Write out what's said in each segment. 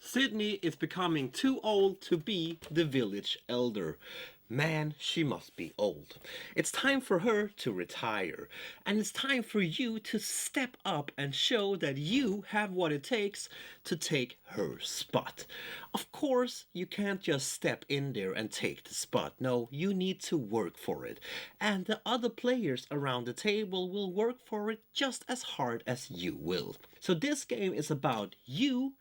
Sidney is becoming too old to be the village elder. Man, she must be old. It's time for her to retire. And it's time for you to step up and show that you have what it takes to take her spot. Of course, you can't just step in there and take the spot. No, you need to work for it. And the other players around the table will work for it just as hard as you will. So this game is about you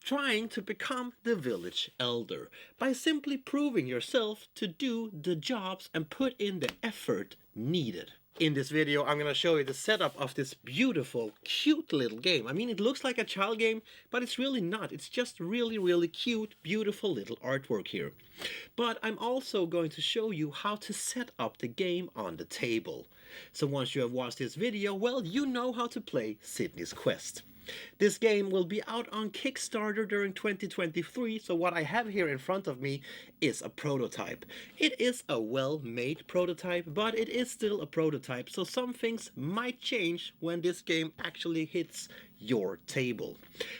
trying to become the village elder by simply proving yourself to do the jobs and put in the effort needed. In this video, I'm going to show you the setup of this beautiful, cute little game. I mean, it looks like a child game, but it's really not. It's just really cute, beautiful little artwork here. But I'm also going to show you how to set up the game on the table. So once you have watched this video, well, you know how to play Sidney's Quest. This game will be out on Kickstarter during 2023, so what I have here in front of me is a prototype. It is a well-made prototype, but it is still a prototype, so some things might change when this game actually hits your table.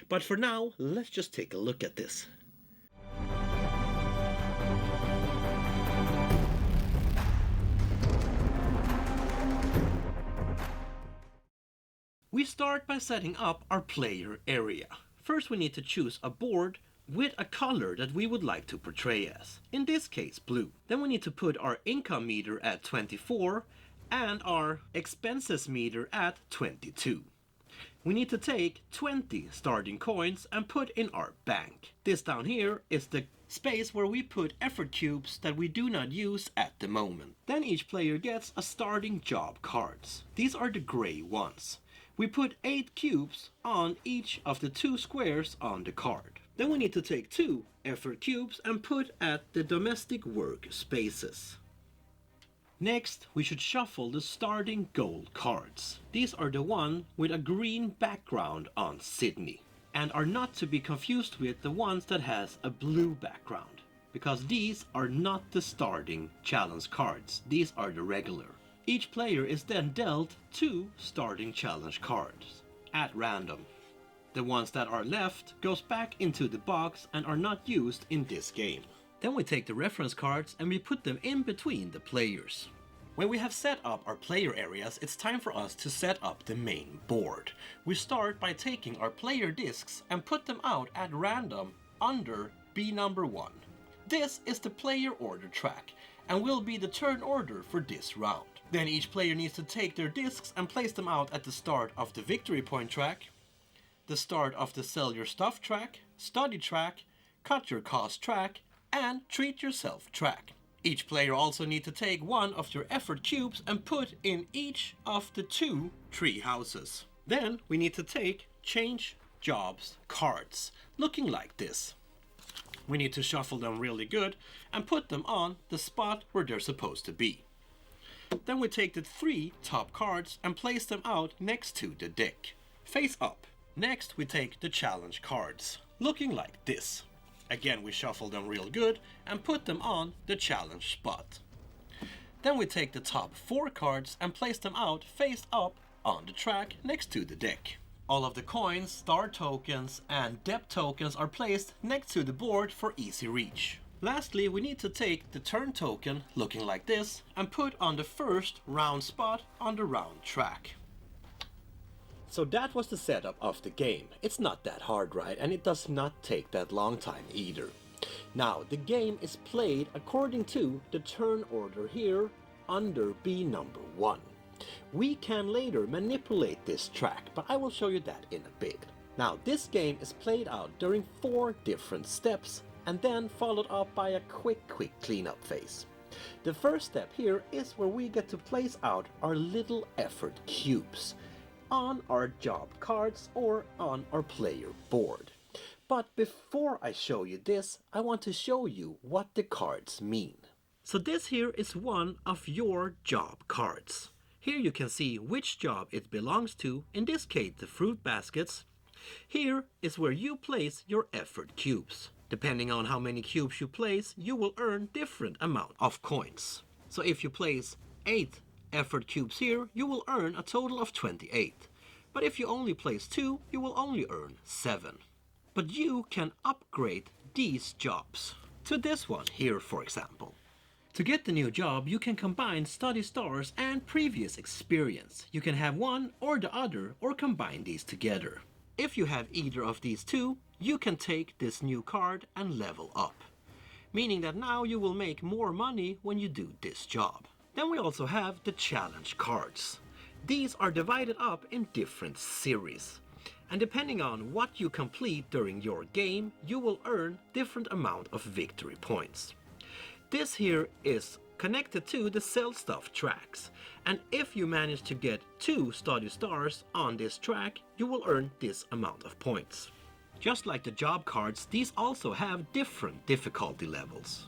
But for now, let's just take a look at this. We start by setting up our player area. First we need to choose a board with a color that we would like to portray as. In this case, blue. Then we need to put our income meter at 24 and our expenses meter at 22. We need to take 20 starting coins and put in our bank. This down here is the space where we put effort cubes that we do not use at the moment. Then each player gets a starting job cards. These are the gray ones. We put 8 cubes on each of the 2 squares on the card. Then we need to take 2 effort cubes and put at the domestic work spaces. Next, we should shuffle the starting gold cards. These are the one with a green background on Sidney, and are not to be confused with the ones that has a blue background, because these are not the starting challenge cards. These are the regular. Each player is then dealt 2 starting challenge cards at random. The ones that are left goes back into the box and are not used in this game. Then we take the reference cards and we put them in between the players. When we have set up our player areas, it's time for us to set up the main board. We start by taking our player discs and put them out at random under B number 1. This is the player order track and will be the turn order for this round. Then each player needs to take their discs and place them out at the start of the victory point track, the start of the sell your stuff track, study track, cut your cost track, and treat yourself track. Each player also needs to take one of your effort cubes and put in each of the 2 tree houses. Then we need to take change jobs cards, looking like this. We need to shuffle them really good and put them on the spot where they're supposed to be. Then we take the 3 top cards and place them out next to the deck, face up. Next we take the challenge cards, looking like this. Again we shuffle them real good and put them on the challenge spot. Then we take the top 4 cards and place them out face up on the track next to the deck. All of the coins, star tokens and depth tokens are placed next to the board for easy reach. Lastly, we need to take the turn token, looking like this, and put on the first round spot on the round track. So that was the setup of the game. It's not that hard, right? And it does not take that long time either. Now, the game is played according to the turn order here under B number 1. We can later manipulate this track, but I will show you that in a bit. Now, this game is played out during 4 different steps, and then followed up by a quick cleanup phase. The first step here is where we get to place out our little effort cubes on our job cards or on our player board. But before I show you this, I want to show you what the cards mean. So this here is one of your job cards. Here you can see which job it belongs to, in this case the fruit baskets. Here is where you place your effort cubes. Depending on how many cubes you place, you will earn different amount of coins. So if you place 8 effort cubes here, you will earn a total of 28. But if you only place 2, you will only earn 7. But you can upgrade these jobs to this one here, for example. To get the new job, you can combine study stars and previous experience. You can have one or the other, or combine these together. If you have either of these two, you can take this new card and level up, meaning that now you will make more money when you do this job. Then we also have the challenge cards. These are divided up in different series, and depending on what you complete during your game, you will earn different amount of victory points. This here is connected to the sell stuff tracks, and if you manage to get 2 study stars on this track, you will earn this amount of points. Just like the job cards, these also have different difficulty levels.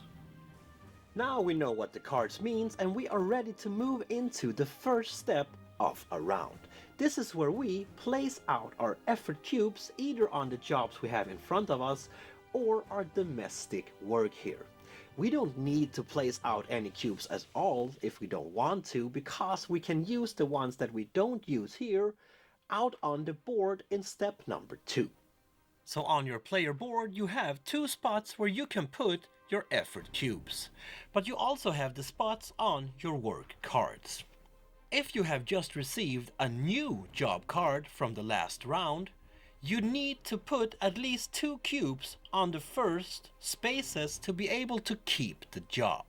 Now we know what the cards means, and we are ready to move into the first step of a round. This is where we place out our effort cubes either on the jobs we have in front of us or our domestic work here. We don't need to place out any cubes at all if we don't want to, because we can use the ones that we don't use here out on the board in step number 2. So on your player board you have 2 spots where you can put your effort cubes, but you also have the spots on your work cards. If you have just received a new job card from the last round, you need to put at least 2 cubes on the first spaces to be able to keep the job.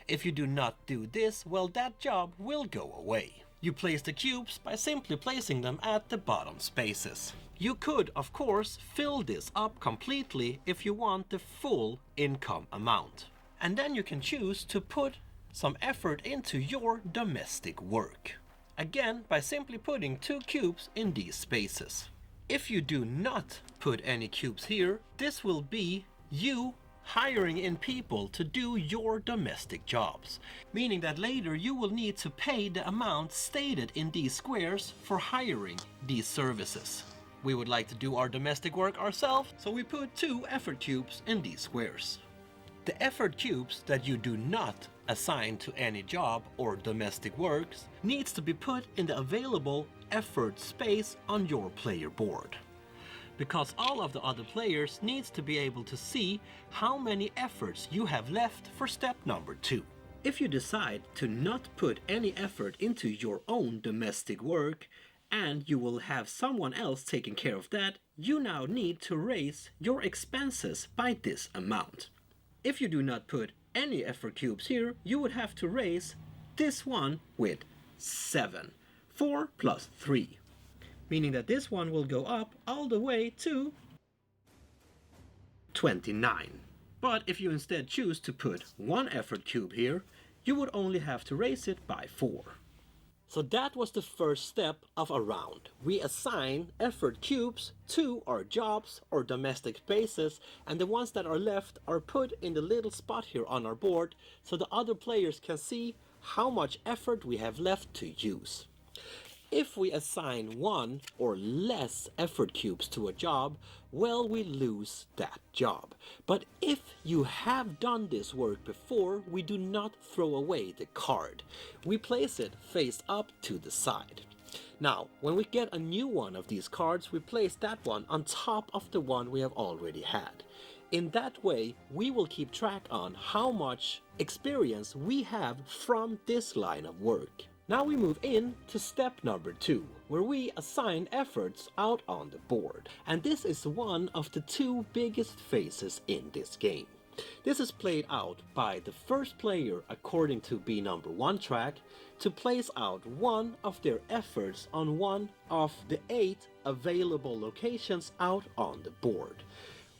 If you do not do this, well, that job will go away. You place the cubes by simply placing them at the bottom spaces. You could, of course, fill this up completely if you want the full income amount. And then you can choose to put some effort into your domestic work. Again, by simply putting 2 cubes in these spaces. If you do not put any cubes here, this will be you hiring in people to do your domestic jobs, meaning that later you will need to pay the amount stated in these squares for hiring these services. We would like to do our domestic work ourselves, so we put 2 effort cubes in these squares. The effort cubes that you do not assign to any job or domestic works needs to be put in the available effort space on your player board, because all of the other players needs to be able to see how many efforts you have left for step number 2. If you decide to not put any effort into your own domestic work and you will have someone else taking care of that, you now need to raise your expenses by this amount. If you do not put any effort cubes here, you would have to raise this one with 7. 4 plus 3, meaning that this one will go up all the way to 29. But if you instead choose to put 1 effort cube here, you would only have to raise it by 4. So that was the first step of a round. We assign effort cubes to our jobs or domestic spaces, and the ones that are left are put in the little spot here on our board so the other players can see how much effort we have left to use. If we assign 1 or less effort cubes to a job, well, we lose that job. But if you have done this work before, we do not throw away the card. We place it face up to the side. Now, when we get a new one of these cards, we place that one on top of the one we have already had. In that way, we will keep track on how much experience we have from this line of work. Now we move in to step number 2, where we assign efforts out on the board. And this is one of the 2 biggest phases in this game. This is played out by the first player according to B number 1 track to place out 1 of their efforts on one of the 8 available locations out on the board.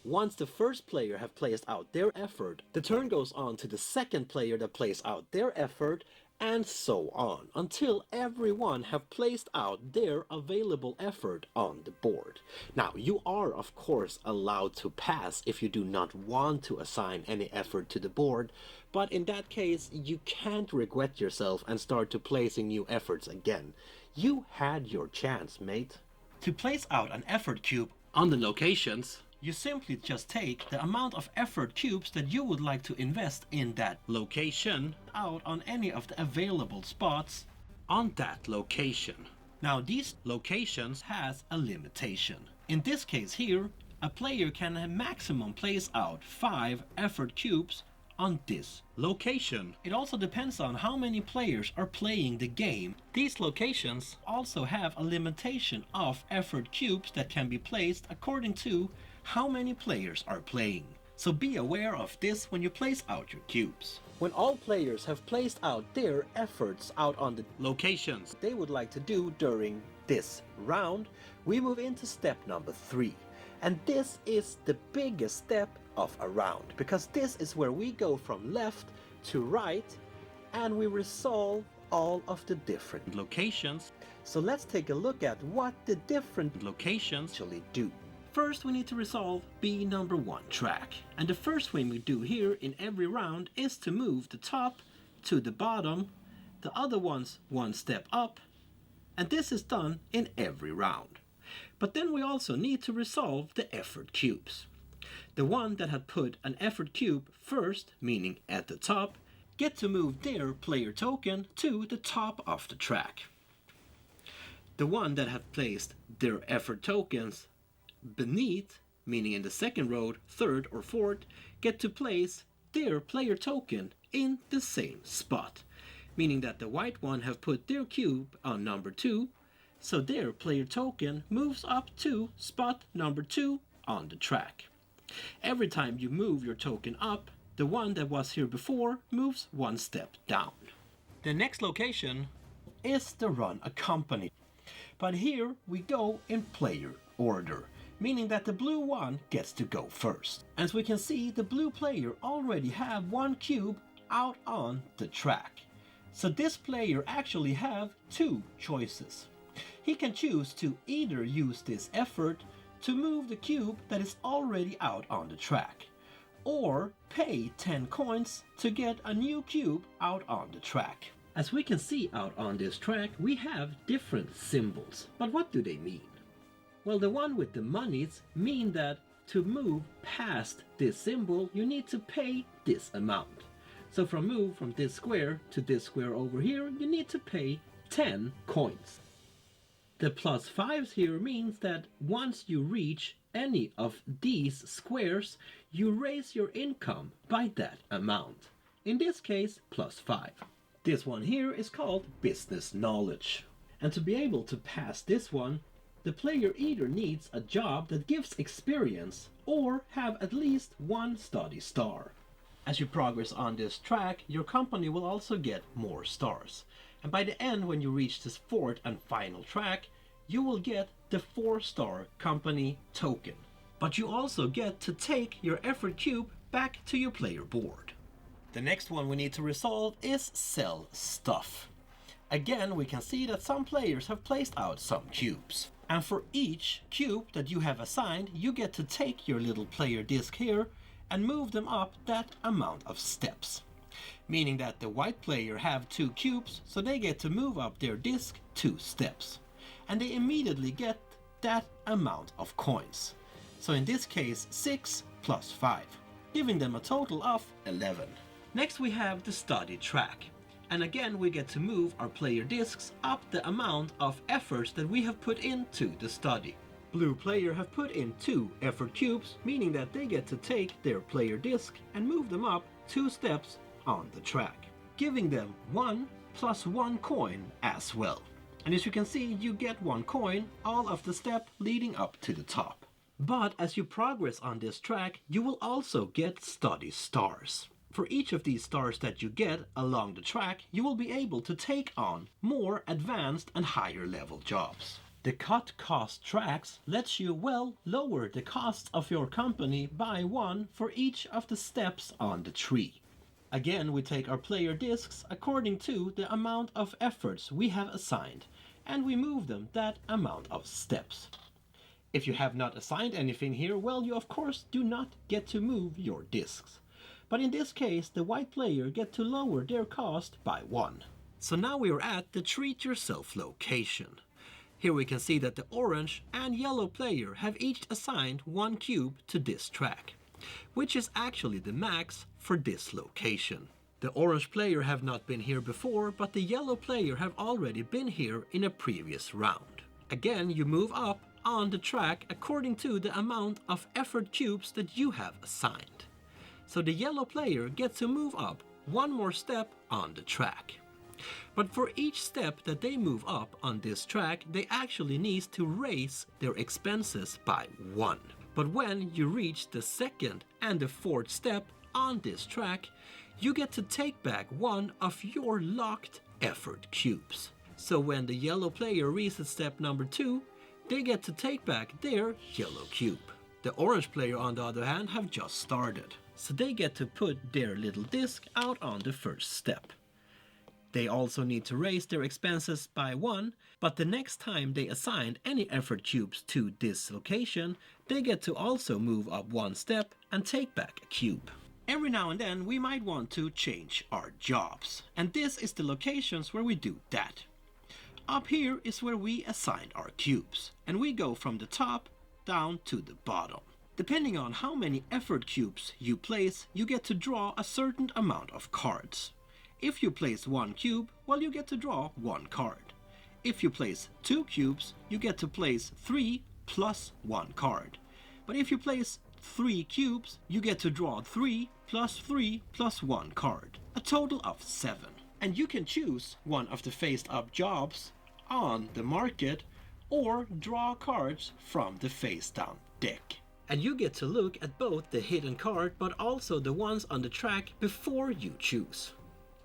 Once the first player have placed out their effort, the turn goes on to the second player that plays out their effort, and so on, until everyone have placed out their available effort on the board. Now, you are of course allowed to pass if you do not want to assign any effort to the board, but in that case you can't regret yourself and start to placing new efforts again. You had your chance, mate. To place out an effort cube on the locations, you simply just take the amount of effort cubes that you would like to invest in that location out on any of the available spots on that location. Now, these locations has a limitation. In this case here, a player can maximum place out 5 effort cubes on this location. It also depends on how many players are playing the game. These locations also have a limitation of effort cubes that can be placed according to how many players are playing. So be aware of this when you place out your cubes. When all players have placed out their efforts out on the locations they would like to do during this round, we move into step number 3. And this is the biggest step of a round, because this is where we go from left to right and we resolve all of the different locations. So let's take a look at what the different locations actually do. First, we need to resolve B number 1 track. And the first thing we do here in every round is to move the top to the bottom, the other ones one step up, and this is done in every round. But then we also need to resolve the effort cubes. The one that had put an effort cube first, meaning at the top, get to move their player token to the top of the track. The one that had placed their effort tokens beneath, meaning in the second row, third or fourth, get to place their player token in the same spot, meaning that the white one have put their cube on number 2, so their player token moves up to spot number 2 on the track. Every time you move your token up, the one that was here before moves one step down. The next location is the run a company, but here we go in player order, meaning that the blue one gets to go first. As we can see, the blue player already have 1 cube out on the track. So this player actually have 2 choices. He can choose to either use this effort to move the cube that is already out on the track, or pay 10 coins to get a new cube out on the track. As we can see out on this track, we have different symbols. But what do they mean? Well, the one with the monies mean that to move past this symbol, you need to pay this amount. So move from this square to this square over here, you need to pay 10 coins. The +5s here means that once you reach any of these squares, you raise your income by that amount. In this case, +5. This one here is called business knowledge. And to be able to pass this one, the player either needs a job that gives experience or have at least 1 study star. As you progress on this track, your company will also get more stars. And by the end, when you reach this 4th and final track, you will get the 4-star company token. But you also get to take your effort cube back to your player board. The next one we need to resolve is sell stuff. Again, we can see that some players have placed out some cubes. And for each cube that you have assigned, you get to take your little player disc here and move them up that amount of steps. Meaning that the white player have 2 cubes, so they get to move up their disc 2 steps. And they immediately get that amount of coins. So in this case, 6 + 5, giving them a total of 11. Next we have the study track. And again, we get to move our player discs up the amount of efforts that we have put into the study. Blue player have put in 2 effort cubes, meaning that they get to take their player disc and move them up 2 steps on the track, giving them 1 + 1 coin as well. And as you can see, you get 1 coin all of the step leading up to the top. But as you progress on this track, you will also get study stars. For each of these stars that you get along the track, you will be able to take on more advanced and higher level jobs. The cut cost tracks lets you lower the costs of your company by 1 for each of the steps on the tree. Again, we take our player discs according to the amount of efforts we have assigned, and we move them that amount of steps. If you have not assigned anything here, well, you of course do not get to move your discs. But in this case, the white player get to lower their cost by 1. So now we are at the treat yourself location. Here we can see that the orange and yellow player have each assigned 1 cube to this track, which is actually the max for this location. The orange player have not been here before, but the yellow player have already been here in a previous round. Again, you move up on the track according to the amount of effort cubes that you have assigned. So the yellow player gets to move up one more step on the track. But for each step that they move up on this track, they actually need to raise their expenses by 1. But when you reach the second and the fourth step on this track, you get to take back one of your locked effort cubes. So when the yellow player reaches step number 2, they get to take back their yellow cube. The orange player, on the other hand, have just started, so they get to put their little disc out on the first step. They also need to raise their expenses by 1, but the next time they assign any effort cubes to this location, they get to also move up one step and take back a cube. Every now and then we might want to change our jobs, and this is the locations where we do that. Up here is where we assign our cubes, and we go from the top down to the bottom. Depending on how many effort cubes you place, you get to draw a certain amount of cards. If you place 1 cube, well, you get to draw 1 card. If you place 2 cubes, you get to place 3 plus 1 card. But if you place 3 cubes, you get to draw 3 plus 1 card, a total of 7. And you can choose one of the face-up jobs on the market or draw cards from the face-down deck. And you get to look at both the hidden card but also the ones on the track before you choose.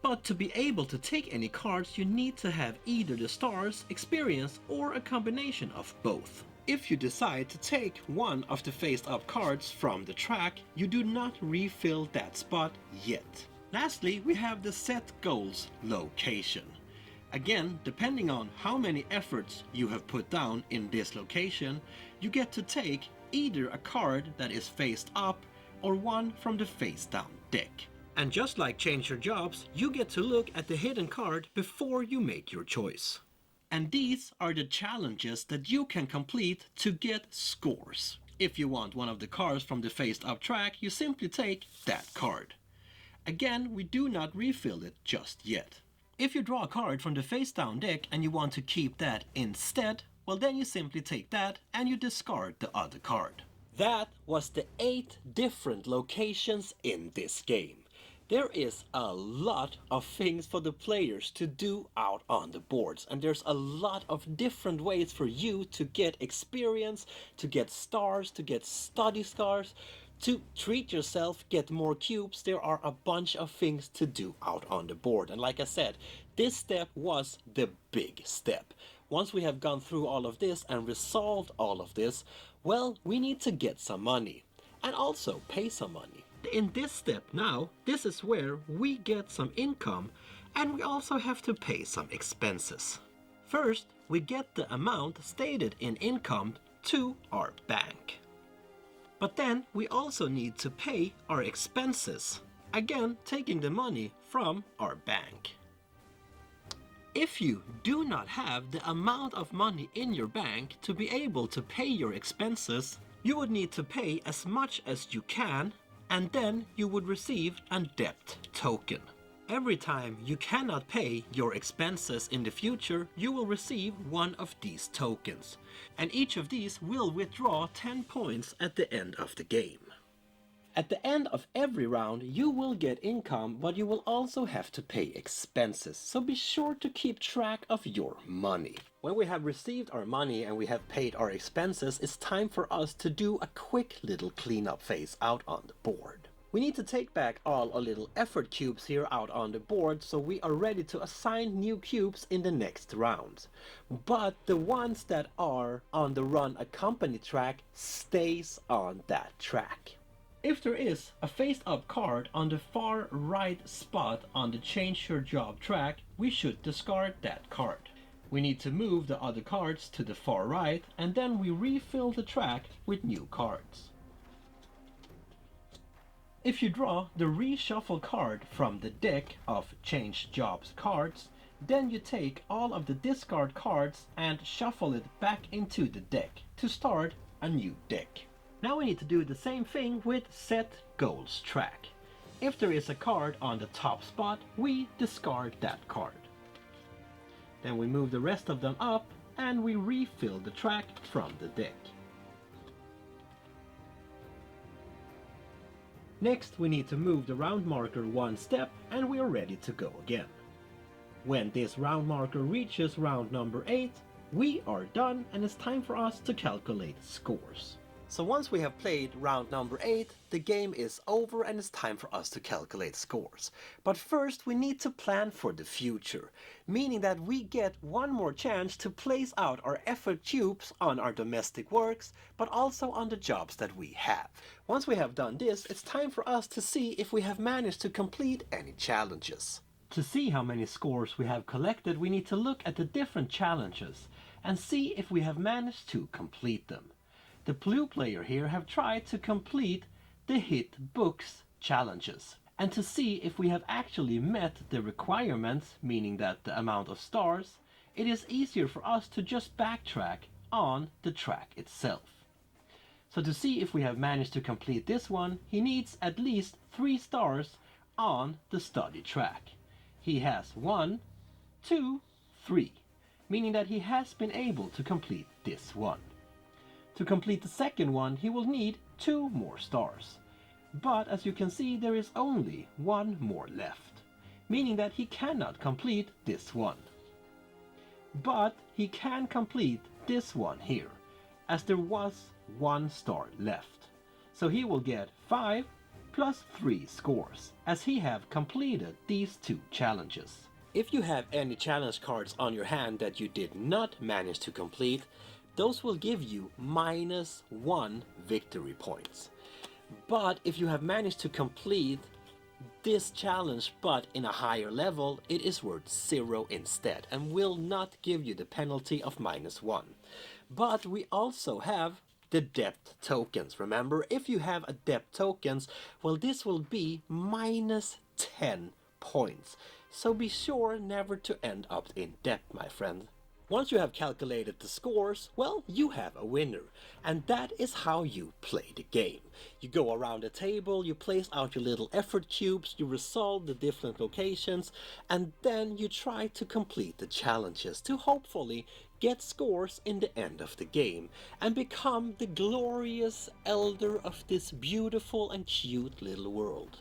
But to be able to take any cards, you need to have either the stars, experience, or a combination of both. If you decide to take one of the face-up cards from the track, you do not refill that spot yet. Lastly, we have the set goals location. Again, depending on how many efforts you have put down in this location, you get to take either a card that is faced up or one from the face-down deck. And just like change your jobs, you get to look at the hidden card before you make your choice. And these are the challenges that you can complete to get scores. If you want one of the cards from the face-up track, you simply take that card. Again, we do not refill it just yet. If you draw a card from the face-down deck and you want to keep that instead, well, then you simply take that and you discard the other card. That was the 8 different locations in this game. There is a lot of things for the players to do out on the boards, and there's a lot of different ways for you to get experience, to get stars, to get study scars, to treat yourself, get more cubes. There are a bunch of things to do out on the board, and like I said, this step was the big step. Once we have gone through all of this and resolved all of this, well, we need to get some money and also pay some money. In this step now, this is where we get some income and we also have to pay some expenses. First, we get the amount stated in income to our bank. But then we also need to pay our expenses, again taking the money from our bank. If you do not have the amount of money in your bank to be able to pay your expenses, you would need to pay as much as you can, and then you would receive a debt token. Every time you cannot pay your expenses in the future, you will receive one of these tokens, and each of these will withdraw 10 points at the end of the game. At the end of every round, you will get income, but you will also have to pay expenses, so be sure to keep track of your money. When we have received our money and we have paid our expenses, it's time for us to do a quick little cleanup phase out on the board. We need to take back all our little effort cubes here out on the board, so we are ready to assign new cubes in the next round. But the ones that are on the Run a Company track stays on that track. If there is a face-up card on the far right spot on the Change Your Job track, we should discard that card. We need to move the other cards to the far right, and then we refill the track with new cards. If you draw the reshuffle card from the deck of Change Jobs cards, then you take all of the discard cards and shuffle it back into the deck to start a new deck. Now we need to do the same thing with Set Goals track. If there is a card on the top spot, we discard that card. Then we move the rest of them up and we refill the track from the deck. Next we need to move the round marker one step and we are ready to go again. When this round marker reaches round number 8, we are done and it's time for us to calculate scores. So once we have played round number 8, the game is over and it's time for us to calculate scores. But first we need to plan for the future, meaning that we get one more chance to place out our effort cubes on our domestic works, but also on the jobs that we have. Once we have done this, it's time for us to see if we have managed to complete any challenges. To see how many scores we have collected, we need to look at the different challenges and see if we have managed to complete them. The blue player here have tried to complete the hit books challenges. And to see if we have actually met the requirements, meaning that the amount of stars, it is easier for us to just backtrack on the track itself. So to see if we have managed to complete this one, he needs at least 3 stars on the study track. He has 1, 2, 3, meaning that he has been able to complete this one. To complete the second one, he will need 2 more stars. But as you can see, there is only 1 more left, meaning that he cannot complete this one. But he can complete this one here, as there was 1 star left. So he will get 5 plus 3 scores, as he have completed these 2 challenges. If you have any challenge cards on your hand that you did not manage to complete, those will give you -1 victory points. But if you have managed to complete this challenge but in a higher level, it is worth 0 instead and will not give you the penalty of -1. But we also have the depth tokens. Remember, if you have a depth tokens, well, this will be -10 points. So be sure never to end up in debt, my friend. Once you have calculated the scores, well, you have a winner. And that is how you play the game. You go around the table, you place out your little effort cubes, you resolve the different locations, and then you try to complete the challenges to hopefully get scores in the end of the game and become the glorious elder of this beautiful and cute little world.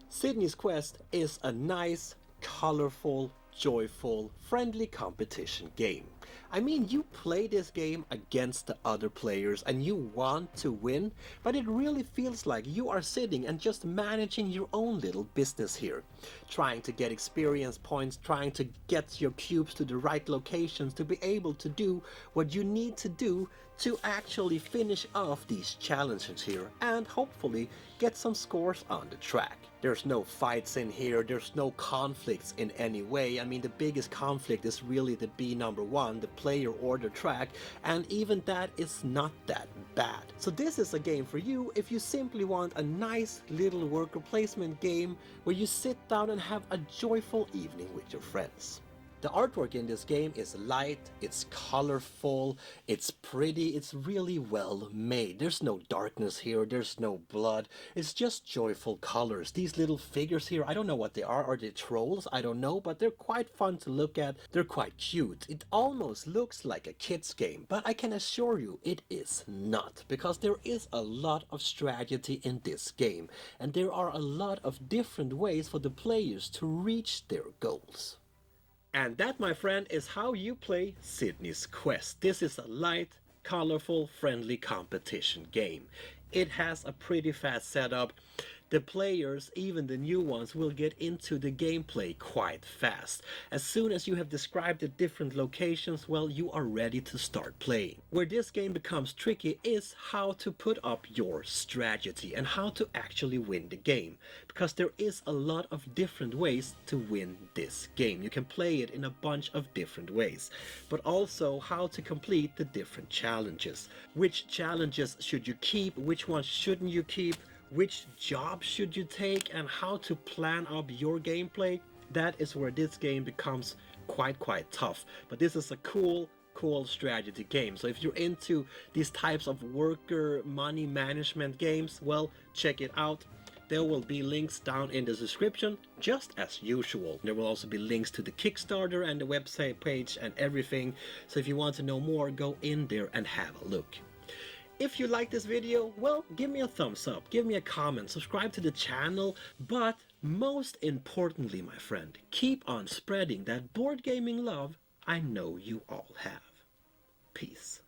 Sidney's Quest is a nice, colorful, joyful, friendly competition game. I mean, you play this game against the other players and you want to win, but it really feels like you are sitting and just managing your own little business here. Trying to get experience points, trying to get your cubes to the right locations to be able to do what you need to do to actually finish off these challenges here and hopefully get some scores on the track. There's no fights in here, there's no conflicts in any way. I mean, the biggest conflict is really the B number 1, the player or the track, and even that is not that bad. So this is a game for you if you simply want a nice little worker placement game where you sit down and have a joyful evening with your friends. The artwork in this game is light, it's colorful, it's pretty, it's really well made. There's no darkness here, there's no blood, it's just joyful colors. These little figures here, I don't know what they are they trolls? I don't know, but they're quite fun to look at, they're quite cute. It almost looks like a kid's game, but I can assure you it is not, because there is a lot of strategy in this game, and there are a lot of different ways for the players to reach their goals. And that, my friend, is how you play Sidney's Quest. This is a light, colorful, friendly competition game. It has a pretty fast setup. The players, even the new ones, will get into the gameplay quite fast. As soon as you have described the different locations, well, you are ready to start playing. Where this game becomes tricky is how to put up your strategy and how to actually win the game. Because there is a lot of different ways to win this game. You can play it in a bunch of different ways. But also how to complete the different challenges. Which challenges should you keep? Which ones shouldn't you keep? Which job should you take and how to plan up your gameplay? That is where this game becomes quite tough. But this is a cool strategy game. So if you're into these types of worker money management games, well, check it out. There will be links down in the description, just as usual. There will also be links to the Kickstarter and the website page and everything. So if you want to know more, go in there and have a look. If you like this video, well, give me a thumbs up, give me a comment, subscribe to the channel, but most importantly, my friend, keep on spreading that board gaming love I know you all have. Peace.